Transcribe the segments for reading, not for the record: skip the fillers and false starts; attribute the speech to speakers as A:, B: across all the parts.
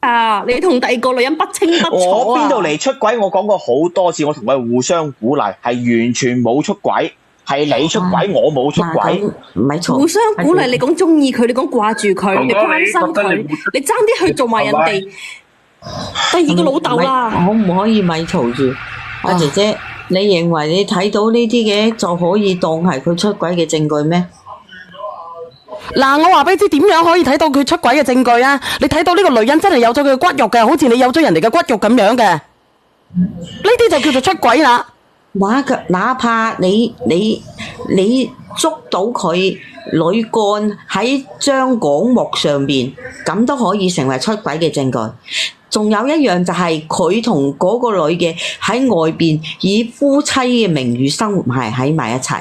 A: 啊！你同第二個女人不清不楚啊！
B: 我邊度嚟出軌？我講過好多次，我同佢互相鼓勵，係完全冇出軌，係你出軌，我冇出軌，
C: 唔係錯。
A: 互相鼓勵，你講中意佢，你講掛住佢，你關心佢，你爭啲去做埋人哋第二個老豆啦！
C: 可唔可以咪嘈住？阿姐姐，你認為你睇到呢啲嘅就可以當係佢出軌嘅證據咩？
D: 嗱，我話俾你知點樣可以睇到佢出軌嘅證據啊！你睇到呢個女人真係有咗佢嘅骨肉嘅，好似你有咗人哋嘅骨肉咁樣嘅，呢啲就叫做出軌啦。
C: 哪怕你捉到佢女幹喺張廣幕上邊，咁都可以成為出軌嘅證據。仲有一樣就係佢同嗰個女嘅喺外邊以夫妻嘅名譽生活喺埋一齊，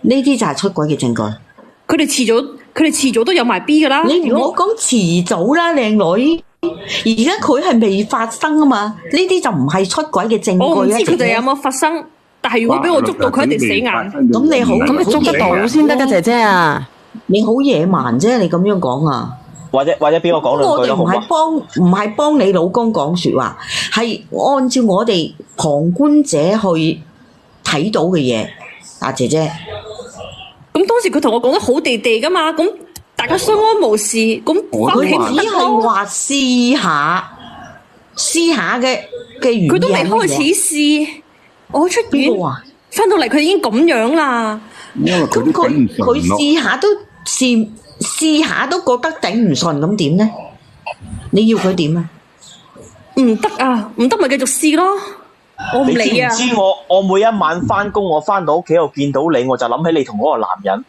C: 呢啲就係出軌嘅證據。
A: 佢哋遲早都有埋 B 噶啦。
C: 你唔好講遲早啦，靚女。而家佢係未發生啊嘛，呢啲就唔係出軌嘅證據。
A: 我唔知佢哋有冇發生，但係如果俾我捉到，佢一定死硬。
C: 咁你好，
D: 咁你捉得到先得噶，姐姐啊！
C: 你好野蠻啫，你咁樣講啊！
B: 或者邊個講兩句都好啊？
C: 唔係幫你老公講說話，係按照我哋旁觀者去睇到嘅嘢。阿姐姐，
A: 咁當時佢同我講得好地地噶嘛，咁大家相安無事，咁
C: 佢只係話試下嘅原因。
A: 佢都未開始試，我出院翻到嚟佢已經咁樣啦。
C: 咁佢試下都覺得頂唔順，咁點呢？你要佢點啊？
A: 唔得啊，唔得咪繼續試咯。我唔理啊！
B: 你知唔知我每一晚翻工，我翻到屋企又見到你，我就諗起你同嗰個男人。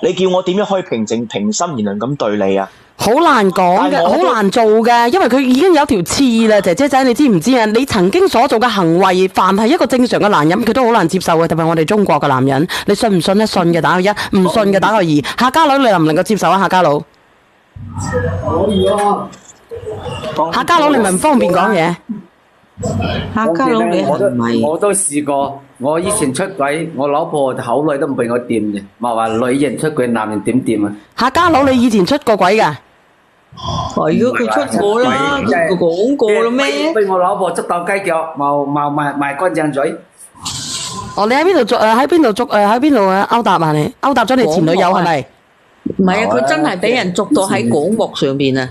B: 你叫我點樣可以平心而論咁對你啊？
D: 好難講嘅，好難做嘅，因為佢已經有條刺啦，姐姐仔，你知唔知啊？你曾經所做嘅行為，凡係一個正常嘅男人，佢都好難接受嘅，特別係我哋中國嘅男人。你信唔信咧？信嘅打個一，唔信嘅打個二。客家佬，你能唔能夠接受啊？客家佬，
E: 可以啊。
D: 客家佬，你咪唔方便講嘢。
C: 客家佬，你係咪？
E: 我都試過，我以前出軌，我老婆口女都唔俾我掂嘅，咪話女人出軌，男人點掂啊？
D: 客家佬，你以前出過軌㗎？
C: 係啊，佢出過啦，佢講過啦咩？
E: 俾我老婆捉到雞腳，賣乾淨嘴。
D: 哦，你喺邊度捉？喺邊度啊？勾搭啊你？勾搭咗你前女友係咪？
C: 唔係啊，佢真係俾人捉到喺廣幕上邊啊！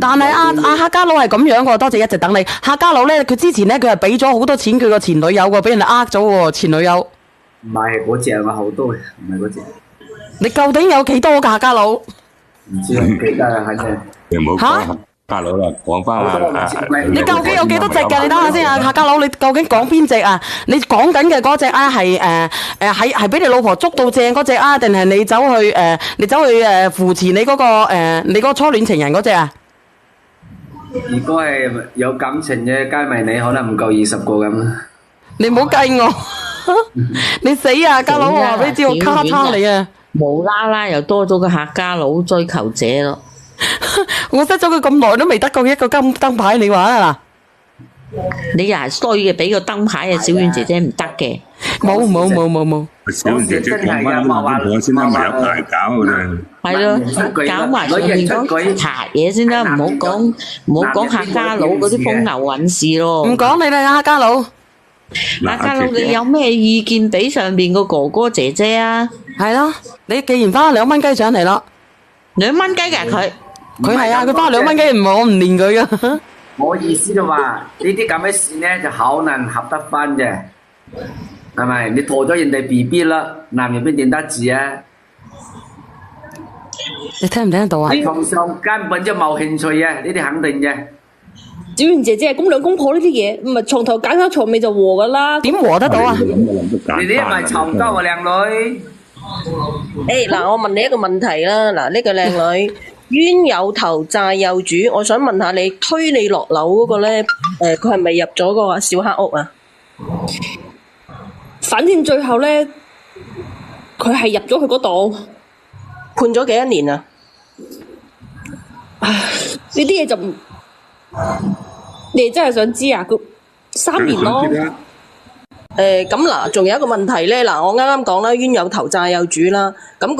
D: 但係阿客家佬係咁樣喎，多謝一直等你。客家佬咧，佢之前咧佢係俾咗好多錢佢個前女友喎，俾人哋呃咗喎前女友。
E: 唔係嗰隻啊，好多嘅，唔係嗰隻。
D: 你究竟有幾多個客家佬？
E: 唔知啊，記得啊，肯定。
F: 你唔好講客家佬啦，講翻
D: 你究竟有幾多隻㗎？你等下先啊，客家佬，你究竟講邊隻啊？你講緊嘅嗰隻啊係係俾你老婆捉到正嗰隻啊，定係你走去扶持你嗰個你嗰個初戀情人嗰隻啊？
E: 如果係有感情嘅，加埋你可能唔夠20個咁。
D: 你唔好計我，你死啊！家佬，我話俾你知，我卡叉你啊！
C: 無啦啦又多咗個客家佬追求者咯。
D: 我識咗佢咁耐都未得過一個金燈牌，你話啊嗱？
C: 你又係衰嘅，俾個燈牌啊！小婉姐姐唔得嘅。
D: 冇。
F: 小婉姐姐講翻啲我先啦，咪有排搞嘅啫。
C: 係咯，搞埋上面嗰茶嘢先啦，唔好講客家佬嗰啲風流韻事咯。
D: 唔講你啦，客家佬。
C: 客家佬，你有咩意見俾上邊個哥哥姐姐啊？
D: 係咯，你既然翻2蚊雞上嚟咯
C: ，2蚊雞嘅佢
D: 係啊，佢翻2蚊雞唔係我唔練佢噶。
E: 我意思就話呢啲咁嘅事咧，就好難合得翻嘅，係咪？你陀咗人哋 BB 啦，男人邊點得志啊？
D: 你聽唔聽得到啊？
E: 床上根本就冇興趣啊，呢啲肯定嘅。
A: 小袁姐姐係公兩公婆呢啲嘢，唔係床頭揀咗床尾就和噶啦。
D: 點和得到啊？
E: 你哋係咪嘈交啊，靚女？
G: 嗱，我問你一個問題啦，嗱，呢個靚女冤有頭債有主，我想問下你推你落樓嗰個咧，佢係咪入咗個小黑屋啊？
A: 反正最後咧，佢係入咗去嗰度，
G: 判咗幾多年啊？
A: 呢啲嘢就唔，你哋真係想知啊？佢3年咯。
G: 咁嗱，仲有一個問題咧，嗱，我啱啱講啦，冤有頭債有主啦，咁。